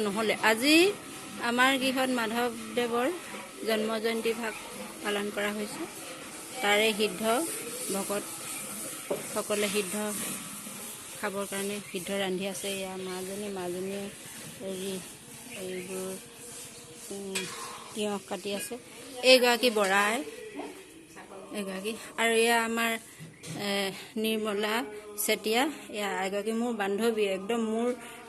নহ'লে আজি আমাৰ গৃহত মাধৱদেৱৰ জন্ম জয়ন্তী ভাগ পালন কৰা হৈছে। তাৰে সিদ্ধ ভকতসকলে সিদ্ধ খাবৰ কাৰণে সিদ্ধ ৰান্ধি আছে। এয়া মাজনীয়ে এইবোৰ তিয়ঁহ কাটি আছে। এইগৰাকী বৰাই এগৰাকী, আৰু এয়া আমাৰ নিৰ্মলা চেতিয়া, এয়া এগৰাকী মোৰ বান্ধৱী। একদম মোৰ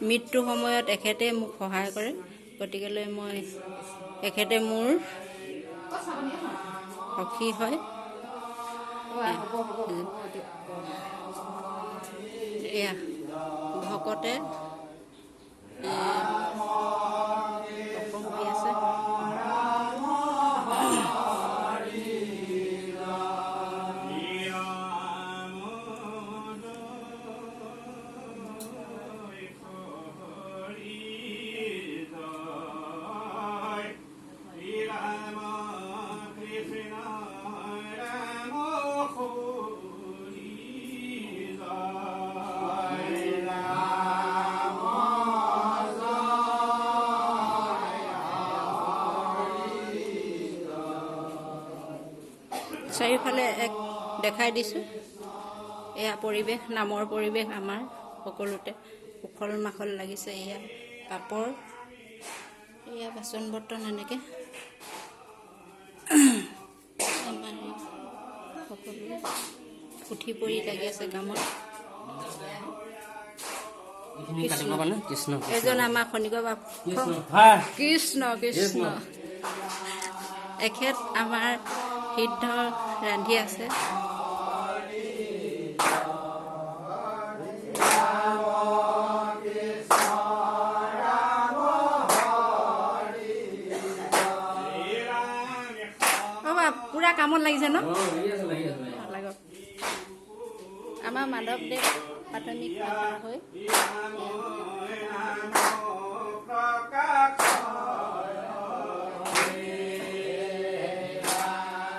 মৃত্যুৰ সময়ত এখেতে মোক সহায় কৰে, গতিকেলৈ মই এখেতে মোৰ সখী হয়। এয়া ভকতে অসম কৰি আছে। চাৰিওফালে এক দেখাই দিছোঁ। এয়া পৰিৱেশ, নামৰ পৰিৱেশ আমাৰ সকলোতে উখল মাখল লাগিছে। এয়া পাপৰ, এয়া বাচন বৰ্তন, এনেকৈ আমাৰ সকলোৱে উঠি পৰি লাগি আছে কামত। এজন আমাৰ খনিকৰ বাপ কৃষ্ণ কৃষ্ণ, এখেত আমাৰ সিদ্ধ ৰান্ধি আছে। পুৰা কামত লাগিছে ন? লাগক। আমাৰ মাধৱদেৱ প্ৰাথমিক হৈ